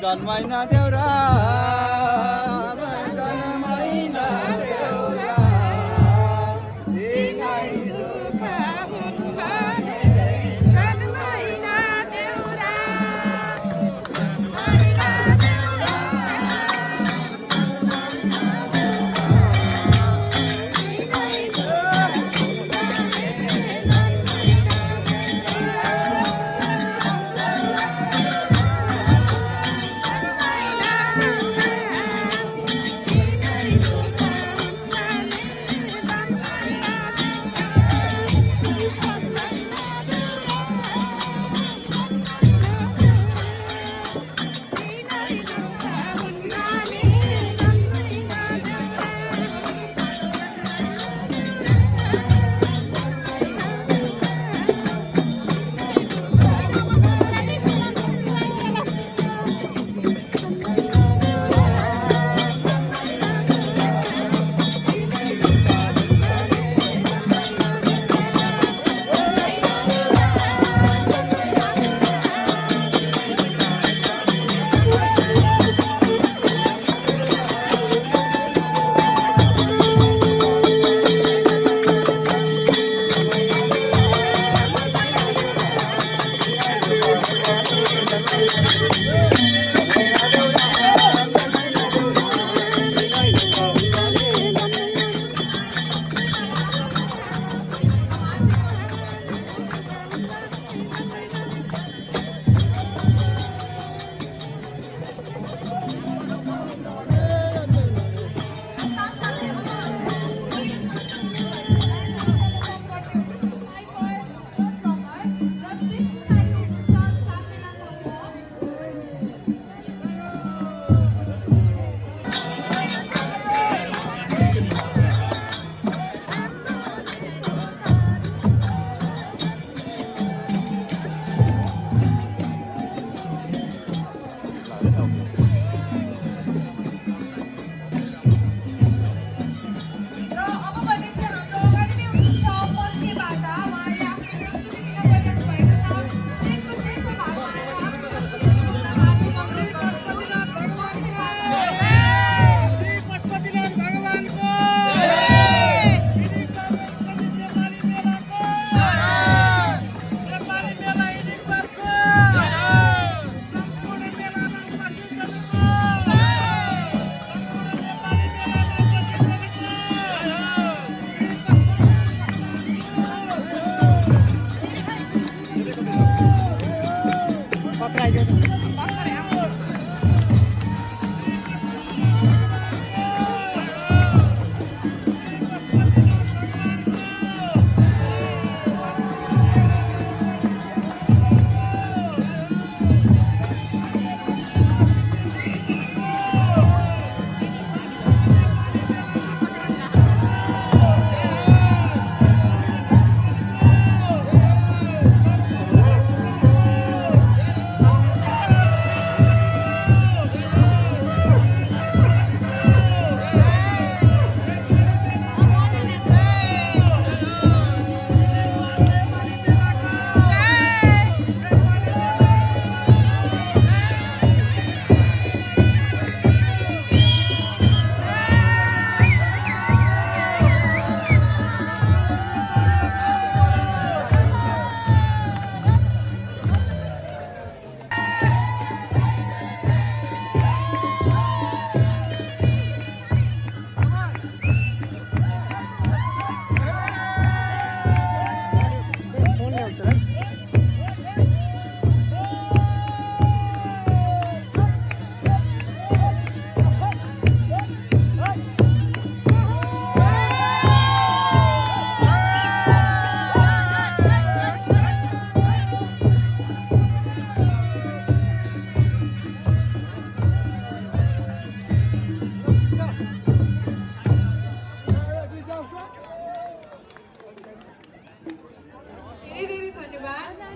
जन्माइना देउरा जन्माइना देउरा दिनाइ दुख हुन्थ्यो जन्माइना देउरा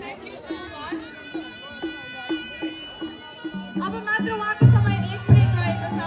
Thank you so much. अब मात्र उहाँको समय 1 मिनेट रहेको छ।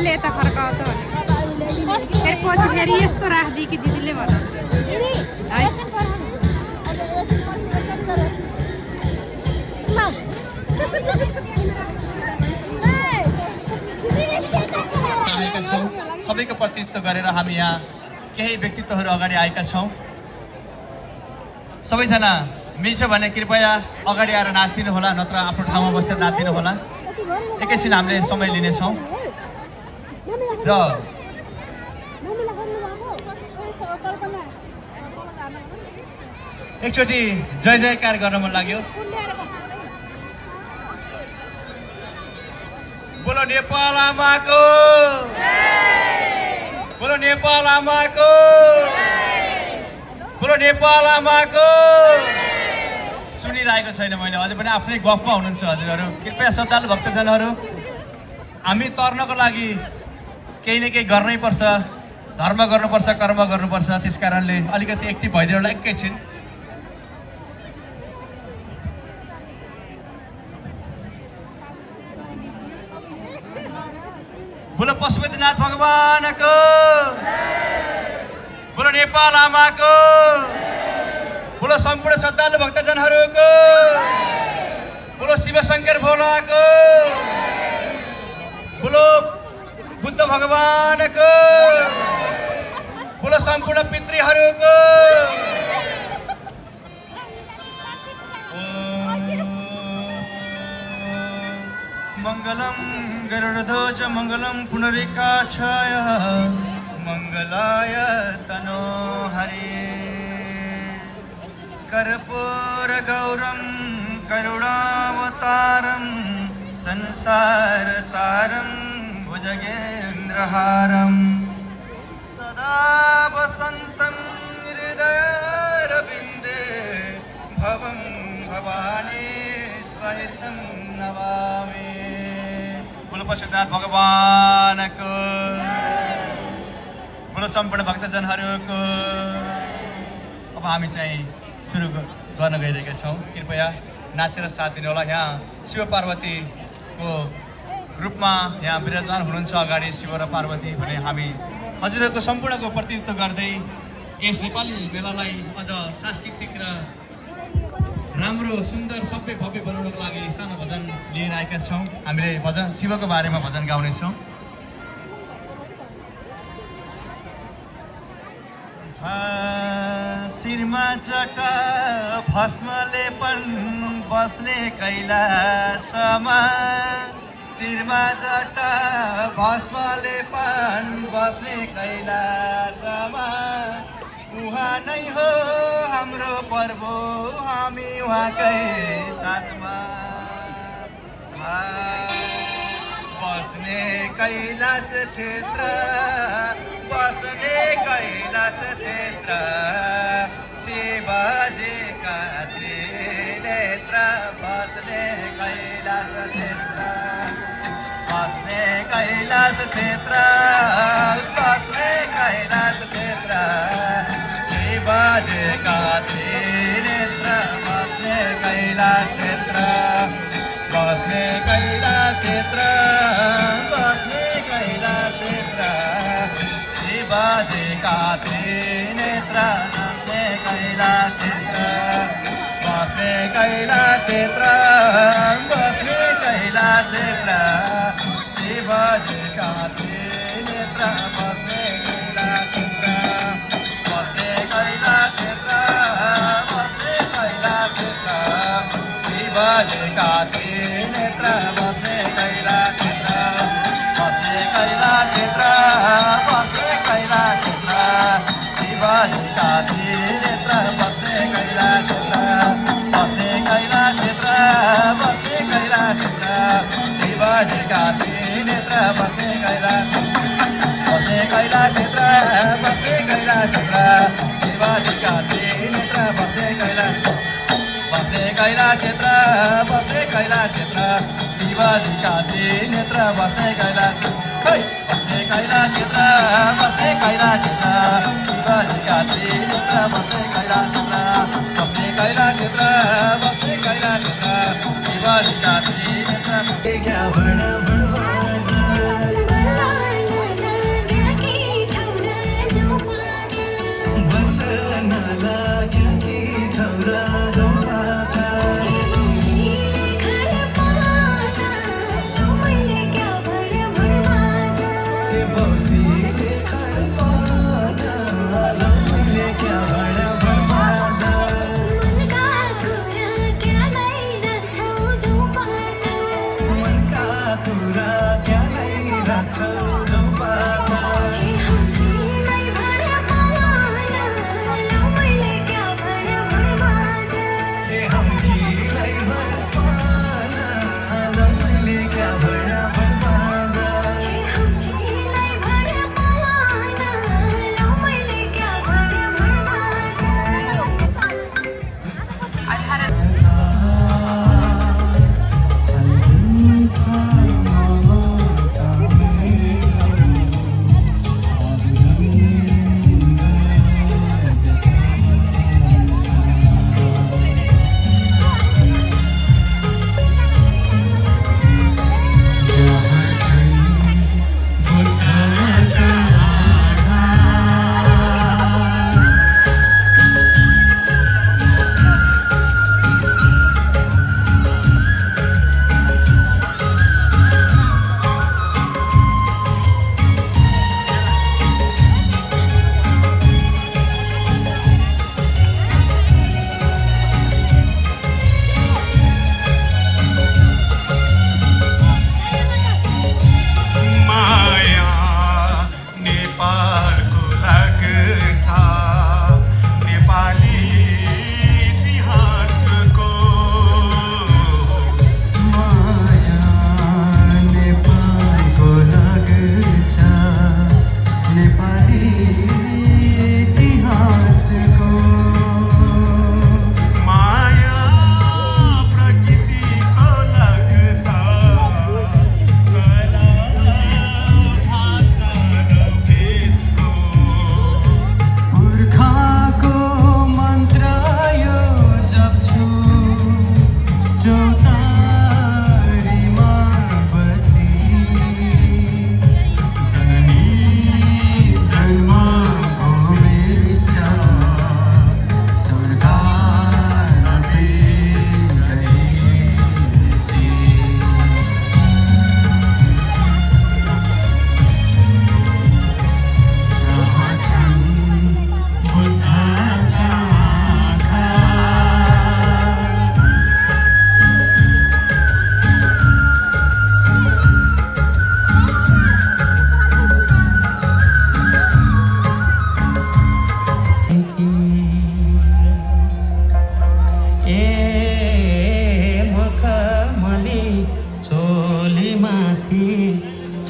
यता फर्काउँछ फेरि पछि फेरि यस्तो राखिदियो कि दिदीले भन्नु आएका छौँ सबैको प्रतिनिधित्व गरेर हामी यहाँ केही व्यक्तित्वहरू अगाडि आएका छौँ। सबैजना मिल्छ भने कृपया अगाडि आएर नाचिदिनु होला, नत्र आफ्नो ठाउँमा बसेर नाचिदिनु होला। एकैछिन हामीले समय लिनेछौँ र एकचोटि जय जयकार गर्न मन लाग्यो। बोलो नेपाल आमाको, बोलो नेपाल आमाको, बोलो नेपाल आमाको। सुनिरहेको छैन मैले, अझै पनि आफ्नै गफमा हुनुहुन्छ हजुरहरू। कृपया श्रद्धालु भक्तजनहरू, हामी तर्नको लागि केही न केही गर्नै पर्छ, धर्म गर्नुपर्छ, कर्म गर्नुपर्छ। त्यस कारणले अलिकति एक्टिभ भइदिनु होला एकैछिन। बोलो पशुपतिनाथ भगवानको, बोलो नेपाल आमाको, बोलो सम्पूर्ण श्रद्धालु भक्तजनहरूको, बोलो शिवशङ्कर भोलाको, बोलो बुद्ध भगवानको, बोलो सम्पूर्ण पितृहरूको। मङ्गलम गरुडध्वज मङ्गलम पुनरिकाक्षाय मङ्गलाय तनो हरे। कर्पूर गौरम करुणावतारम संसार सारम भुजगेन्द्रहारम सदा वसन्तं हृदयारविन्दे भवं भवानी सहितं नमामि। बोलो पशुपतिनाथ भगवानको, बोलो सम्पूर्ण भक्तजनहरूको। कार्यक्रमको हामी चाहिँ सुरु गर्न गइरहेका छौँ। कृपया नाचेर साथ दिनु होला। यहाँ शिव पार्वतीको रूपमा यहाँ विराजमान हुनुहुन्छ अगाडि शिव र पार्वती भने हामी हजुरहरूको सम्पूर्णको प्रतिनिधित्व गर्दै यस नेपाली मेलालाई अझ सांस्कृतिक र राम्रो सुन्दर सबै भव्य बनाउनको लागि सानो भजन लिएर आएका छौँ। हामीले भजन शिवको बारेमा भजन गाउनेछौँ। शिरमा जटा भस्मले पण बस्ने कैलासमा, शिरमा जटा भस्मले पण बस्ने कैलासमा, उहाँ नै हो हाम्रो पर्व, हामी उहाँकै साथमा। बस्ने कैलाश क्षेत्र, बस्ने कैलाश क्षेत्र, शिवजीका त्रिनेत्र, बस्ने कैलाश क्षेत्र, बस्ने कैलाश क्षेत्र, बस्ने कैलाश क्षेत्र, शिवजीका त्रिनेत्र, बस्ने कैलाश क्षेत्र, बस्ने कैलाश क्षेत्र, बस्ने कैलाश क्षेत्र, शिवजीका त्रिनेत्र, बस्ने कैलाश क्षेत्र, बस्ने कैलाश क्षेत्र, बस्ने कैलाश क्षेत्र, शिवजीका त्रिनेत्र, बस्ने कैलाश क्षेत्र, बस्ने कैलाश क्षेत्र, बस्ने कैलाश क्षेत्र, शिवजीका त्रिनेत्र, बस्ने कैलाश क्षेत्र, बस्ने कैलाश क्षेत्र, बस्ने कैलाश क्षेत्र, शिवजीका त्रिनेत्र, बस्ने कैलाश क्षेत्र, बस्ने कैलाश क्षेत्र, बस्ने कैलाश क्षेत्र, शिवजीका त्रिनेत्र, बस्ने कैलाश, बस्ने कैलाश क्षेत्र, बस्ने कैलाश क्षेत्र, शिवजीका त्रिनेत्र, बस्ने कैलाश, बस्ने कैलाश क्षेत्र, बस्ने कैलाश क्षेत्र, शिवजीका त्रिनेत्र, बस्ने कैलाश, बस्ने कैलाश क्षेत्र, बस्ने कैलाश क्षेत्र, शिवजीका त्रिनेत्र, बस्ने कैलाश क्षेत्र, बस्ने कैलाश क्षेत्र, बस्ने कैलाश क्षेत्र, शिवजीका त्रिनेत्र, क्या भर्ण मन का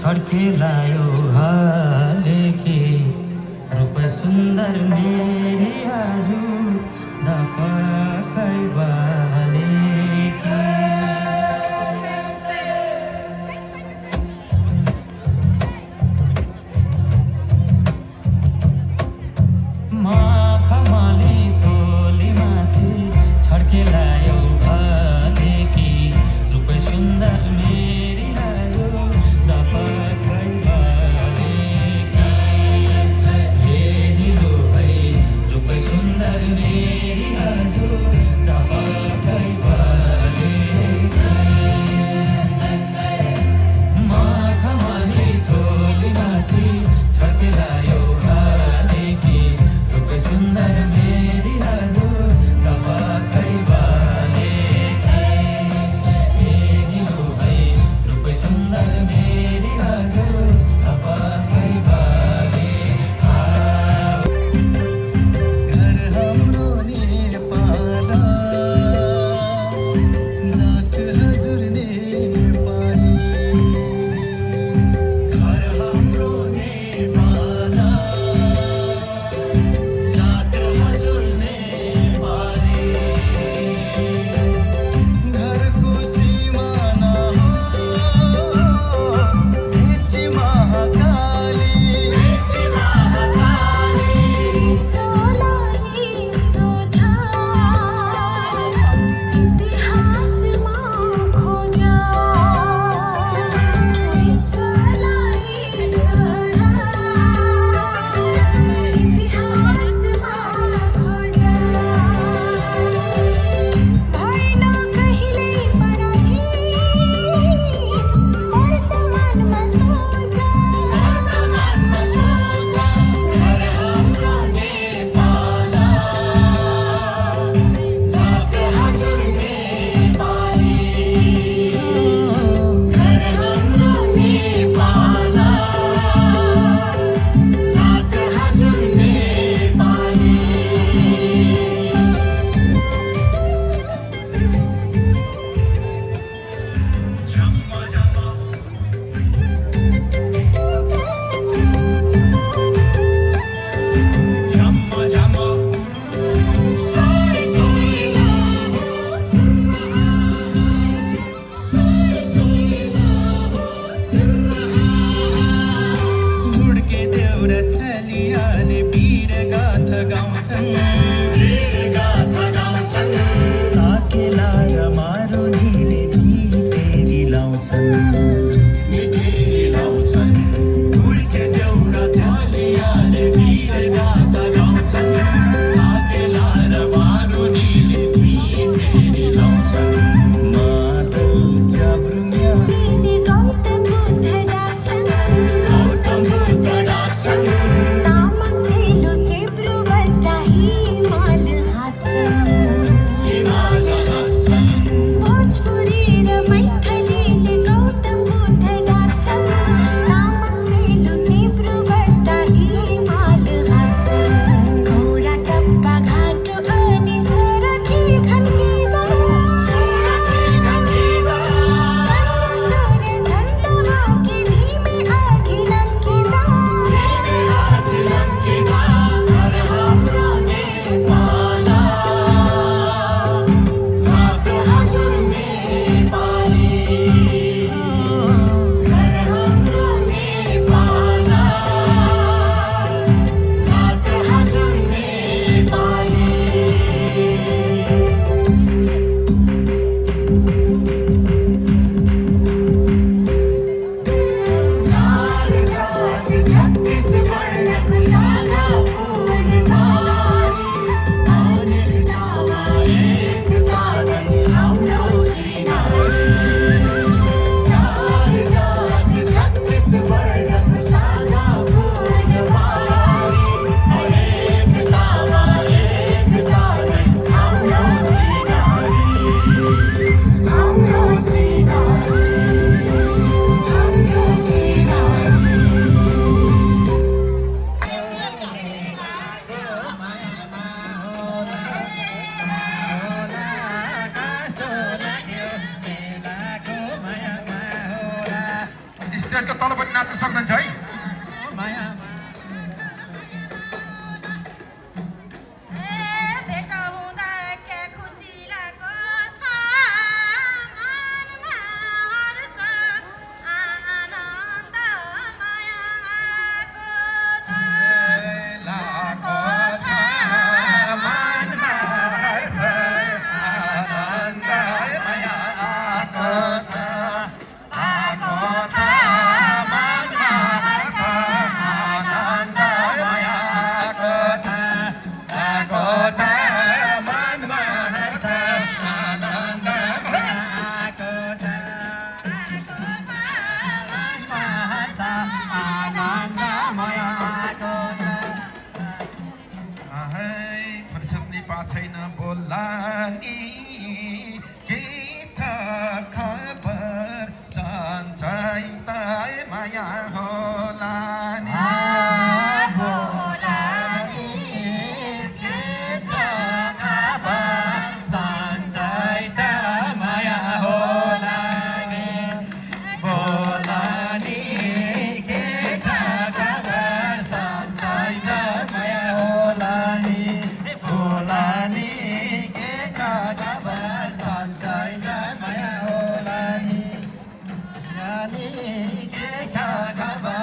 छड्केलायो हालेकी रूप सुन्दर मेरी हजुर दपकै बालेकी खमाली चोली माथि छड्केलायो भालेकी रूप सुन्दर मेरी हजुर दपकै बालेकी हेरिलो है स्टेजको तलपट्टि नाच्न सक्नुहुन्छ है भेट हुँदा क्या खुसी लागेको छ मनमा हर्ष आनन्द मायाको छ लाको छ मनमा हर्ष आनन्द मायाको छ आको छ मनमा हर्ष आनन्द मायाको छ आको छ मनमा हर्ष आनन्द मायाको छ मनमा हर्ष आनन्द मायाको छ आहै फुर्सद नि पाछैन बोल्ला नि के छ खबर सन्चै त माया होला नि बोला नि के छ खबर सन्चै त माया होला नि बोला नि के छ खबर सन्चै त माया होला नि बोला नि के छ खबर सन्चै त माया होला नि के छ खबर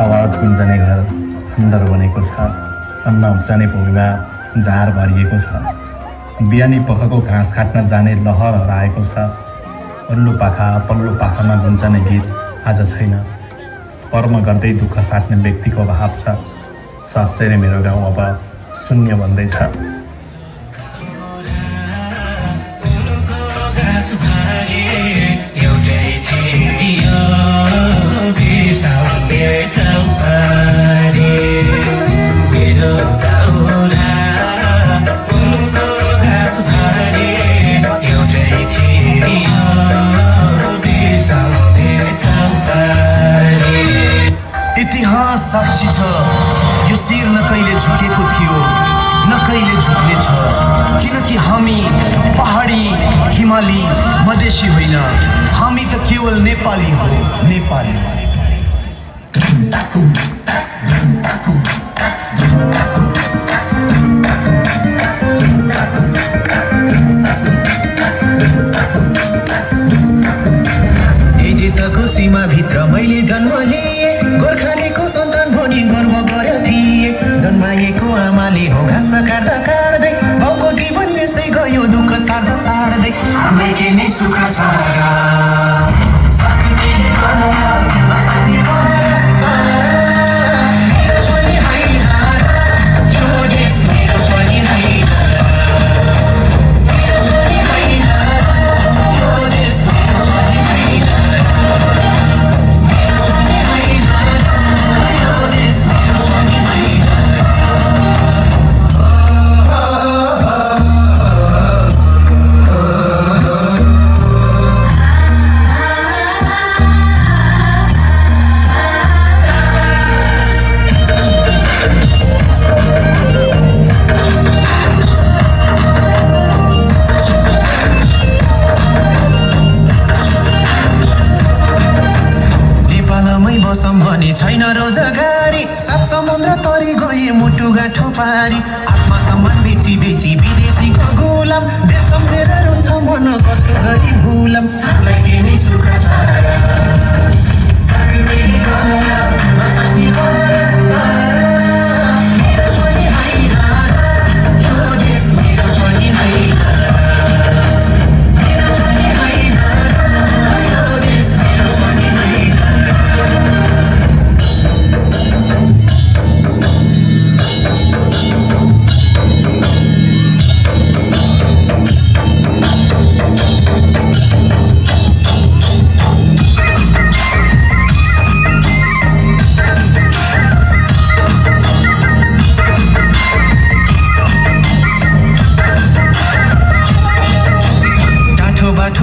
आवाज गुन्जने घर खण्डर बनेको छ। अन्न उब्जने भूमिमा झार भरिएको छ। बिहानी पखको घाँस काट्न जाने लहर हराएको छ। पल्लो पाखामा गुन्जने गीत आज छैन। कर्म गर्दै दुःख साट्ने व्यक्तिको अभाव छ। साँच्चै नै मेरो गाउँ अब शून्य बन्दैछ। इतिहास साक्षी छ, यो शिर न कहिले झुकेको थियो न कहिले झुक्ने छ। किनकि हामी पहाडी, हिमाली, मधेसी होइन, हामी त केवल नेपाली हो, नेपाली। देशको सीमाभित्र मैले जन्म लिएँ, गोर्खालीको सन्तान भनी गर्व गरेर थिएँ। जन्माएको आमाले हो घाँस काट्दा काट्दै बाउको जीवन यसै गयो दुःख सार्दा सार्दै। हामीलाई के नै सुख छ र सक्ने नसक्ने मेरो पनि होइन यो देश मेरो पनि होइन। छैन रोजगारी, सात समुद्र तरी गए मुटु गाँठो पारी। आत्मसम्मान बेची बेची विदेशीको गुलाम, देश सम्झेर रुन्छ मन कसो गरी भुलम। हामीलाई के नै सुख छ र सक्ने नसक्ने मेरो पनि होइन यो देश मेरो पनि होइन। मेरो पनि होइन यो देश मेरो पनि होइन।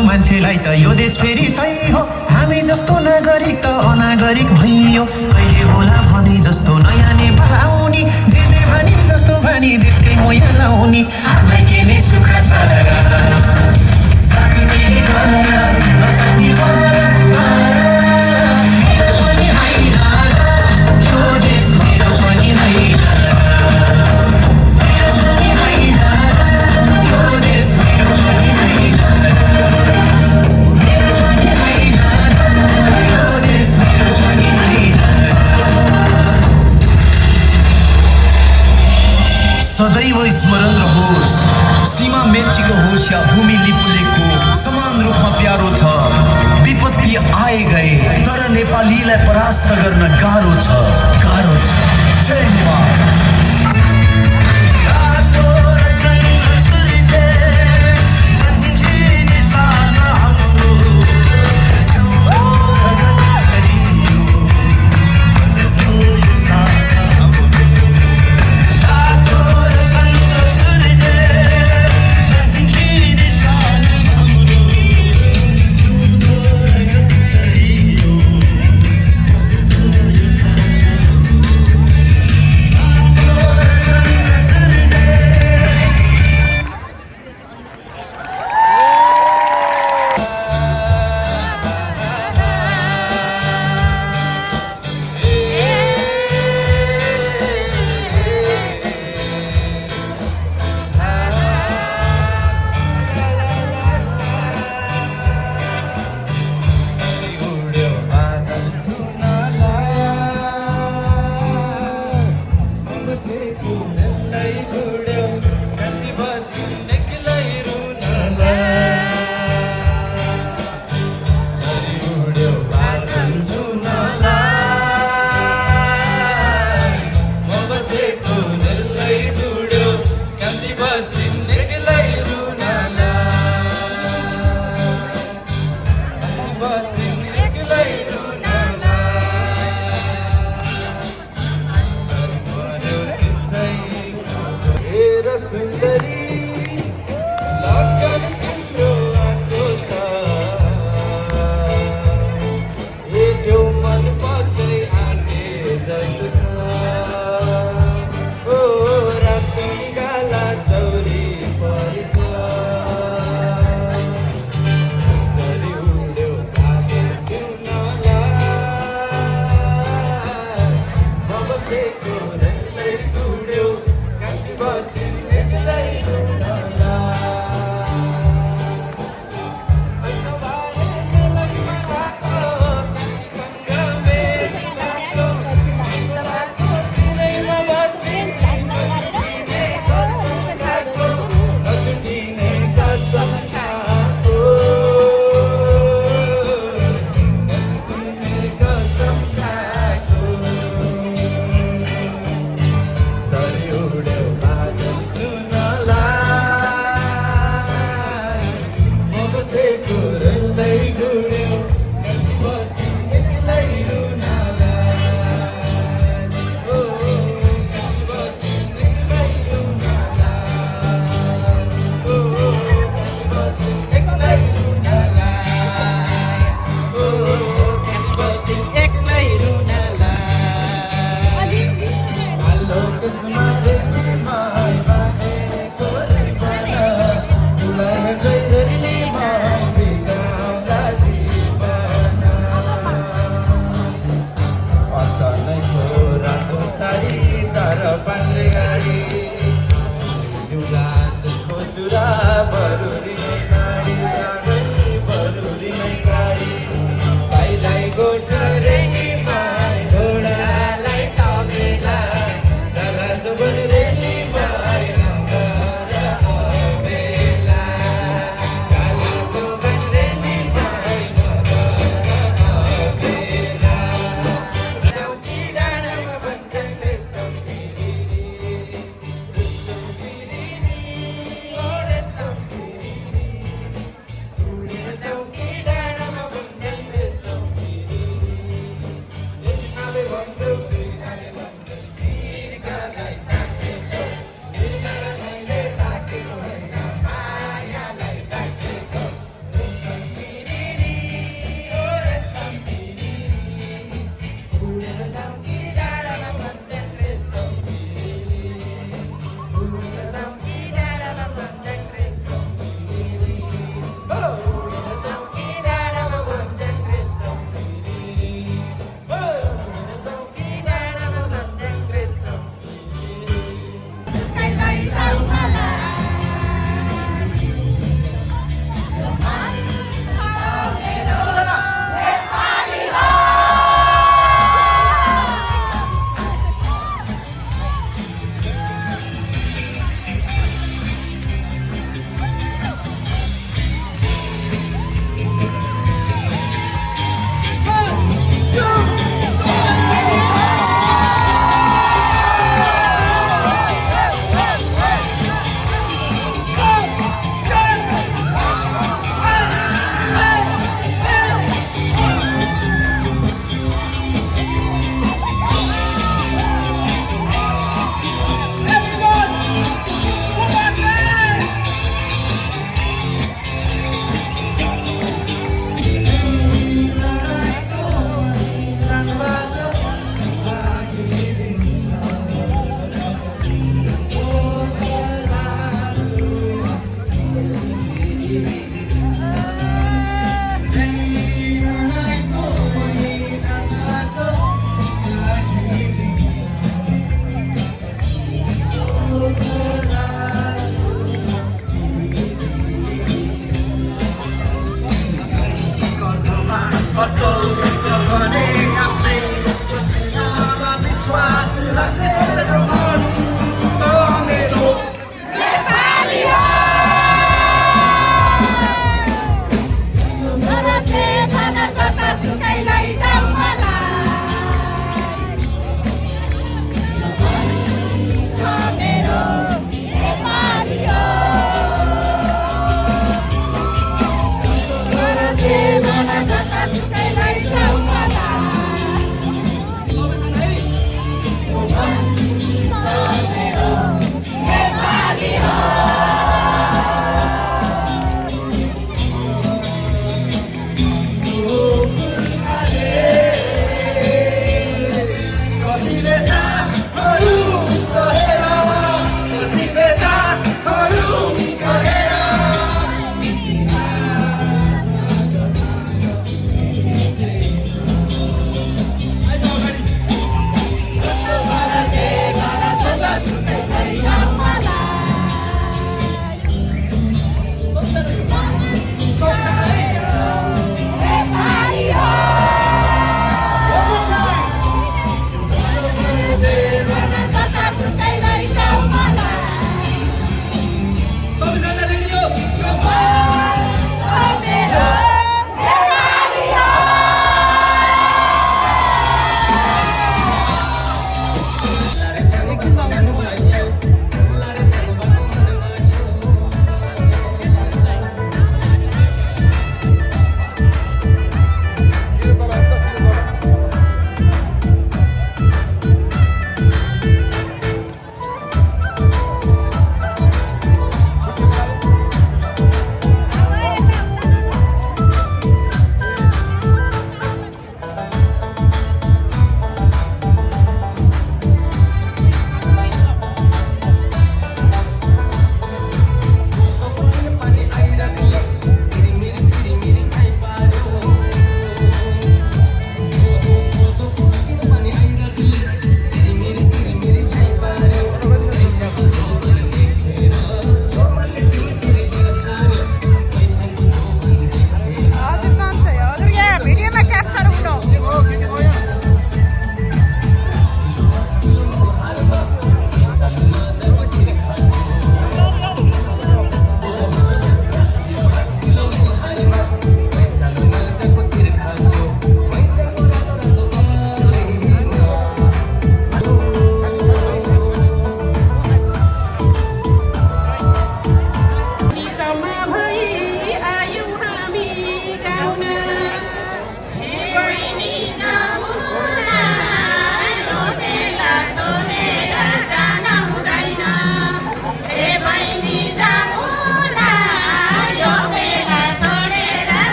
मान्छेलाई त यो देश फेरि सही हो, हामी जस्तो नागरिक त अनागरिक भइयो। कहिले होला भने जस्तो नयाँ नेपाल आउने, जे भने जस्तो भने देशकै मोया लाउने। हामीलाई के नै सुख छ र सक्ने नसक्ने मेरो पनि होइन यो देश मेरो पनि होइन। मेरो पनि होइन यो देश मेरो पनि होइन। सदैव स्मरण रहोस्, सीमा मेचीको होस् या भूमि लिपुलेको समान रूपमा प्यारो छ। विपत्ति आए गए तर नेपालीलाई परास्त गर्न गाह्रो छ, गाह्रो छ। जय नेपाल। पान्द्रे गाडी युगास खोजुरा बरुरी नै गाडी बरुरी नै गाडी भाइलाई गोठ रेलीमा घोडालाई टपेला दादा बरु रेलीमा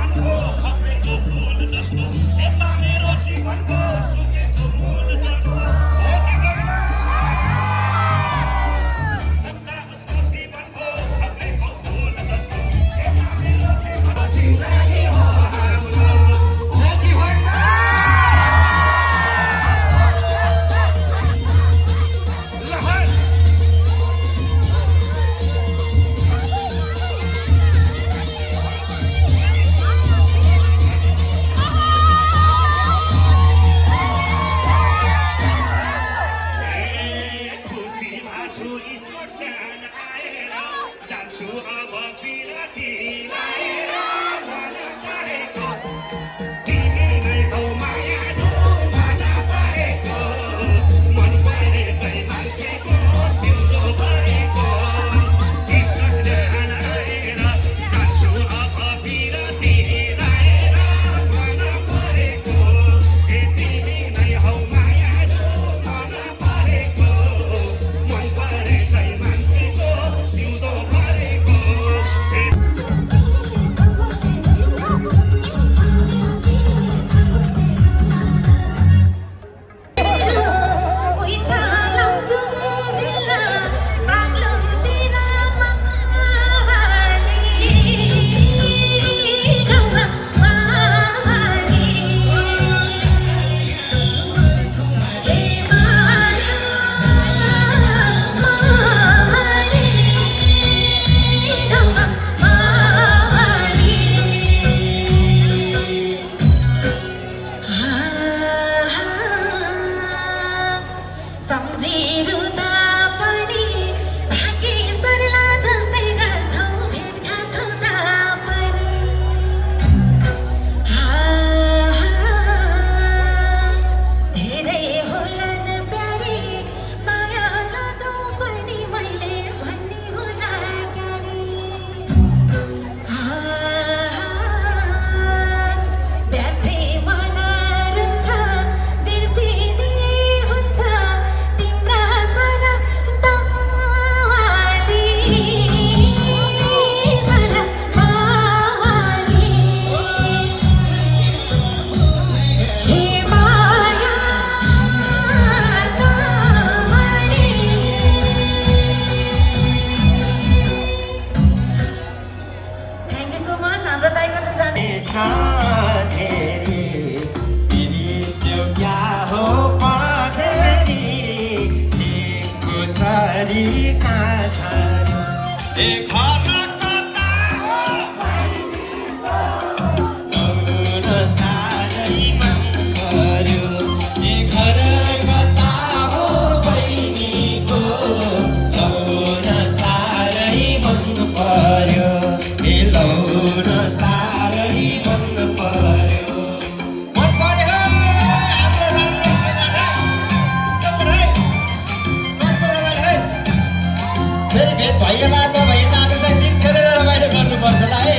जीवनको खप्रेको फुल जस्तो यता मेरो जीवनको सुकेको मूल जस्तो यता उसको जीवनको खप्रेको फुल जस्तो यता मेरो जीवनको जिन्दगी हो हाम्रो हो कि होइन लहर खुसीमा छु ईश्वर ध्यान आएर जान्छु अब बिराती लाएर मन परेको तिमी नै हौ मायालु मन परेको मन परेकै मान्छेको सिउँदो परेको ईश्वर ध्यान आएर जान्छु अब बिराती लाएर मन परेको तिमी नै हौ मायालु मन परेको मन परेकै मान्छेको सिउँदो परेको उही तालम्जुङ जिल्ला बागलुङतिर मावाली गाउँमा मावाली हे माया मावाली गाउँमा मावाली सम्झिरुदा पनि भाग्य सरला जस्तै गर्छौ भेटघाट हुँदा पनि धेरै होलान् प्यारी माया लगाउ पनि मैले भन्ने होला क्यारी व्यर्थै मन रुन्छ बिर्सिदिए हुन्छ तिम्रा सारा दवाली सारा मावाली हे माया Diwali thank you so much हाम्रो दाइको त जाने फेरि भेट भइएला त भइएला आज चाहिँ दिन खेलेर रमाइलो गर्नुपर्छ ल है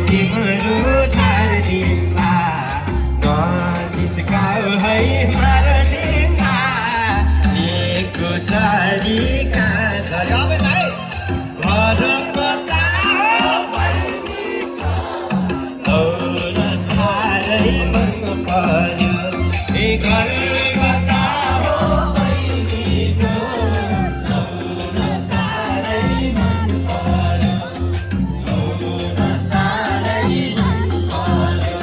तिम्रो झारदिनमा नजिस्काउ है मारदिनमा लिएको छरी कहाँ झऱ्यो अब है घर कता लौन साह्रै मन पर्यो ए घर कता हो बहिनीको लौन साह्रै मन पर्यो लौन साह्रै मन पर्यो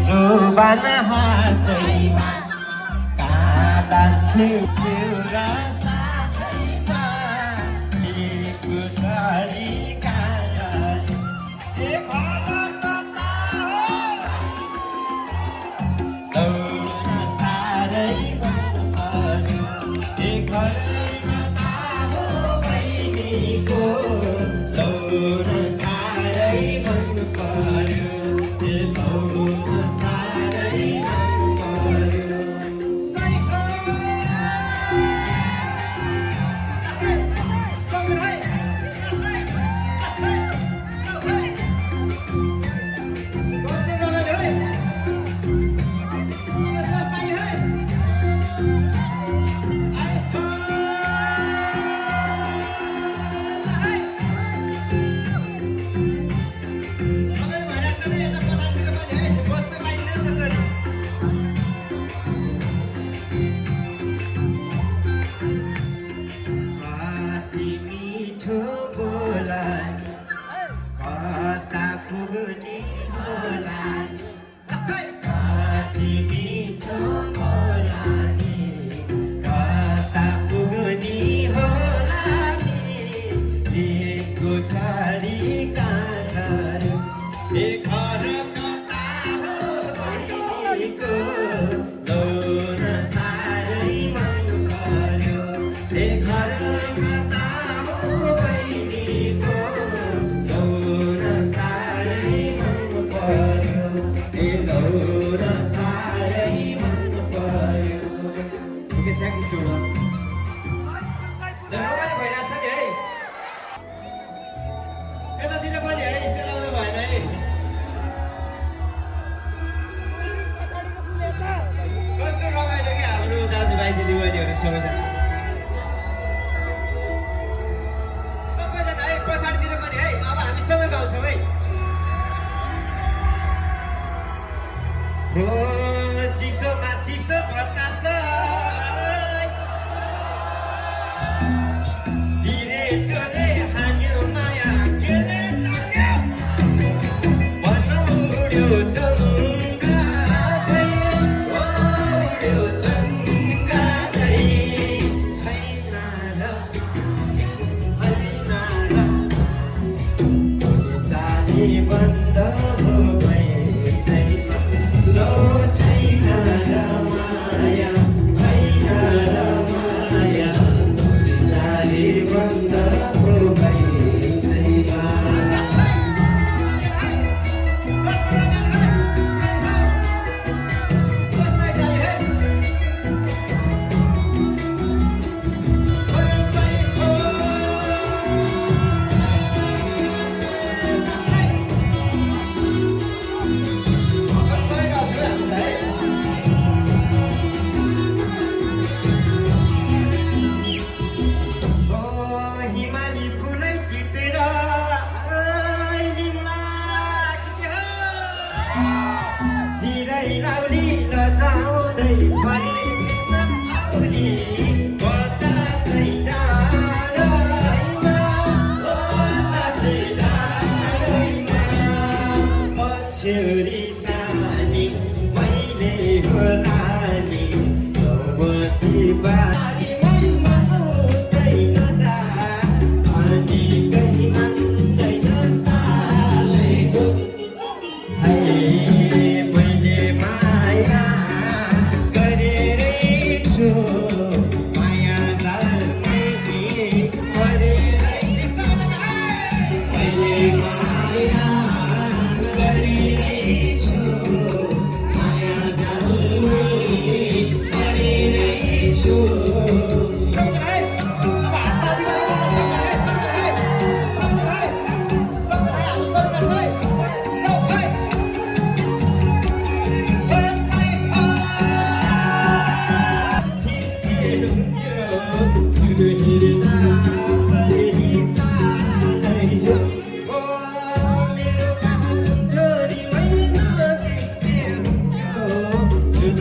जोबान हातैमा काला छेउ र साथैमा लिएको छरी कहाँ झरी ए घर कता हो लौन साह्रै मन पर्यो ए घर कता हो बहिनीको लौन साह्रै मन पर्यो ए लौन साह्रै मन सो मच रमाइलो भइरहेछ नि है यतातिर पनि है सेलाउनु भएन है कस्तो रमाइलो क्या हाम्रो दाजुभाइ दिदीबहिनीहरू सबैजना है पछाडितिर पनि है अब हामी सबै गाउँछौँ है चिसोमा चिसो बतास सिरे चोले हान्यो माया केले तान्यो उड्यो चङ्गा झै उड्यो चङ्गा झै छैन र होइन र सानी बन्द हो भइसै लो छैन र माया होइन र माया सानी बन्द हो भइसैमा हिमाली फुलै टिपेर सिरै लाउली लजाउँदै फर्किन आउली बतासै डाँडैमा बतासै डाँडैमा पछ्यौरी तानी मैले होला नि सौमती बारीमै मनाउँदैन जा अनि कहीँ मान्दैन सालै जो मैले माया गरेरै छु माया जालमै परेरै छु मैले माया गरेरै छु माया जालमै परेरै छु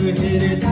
मेरो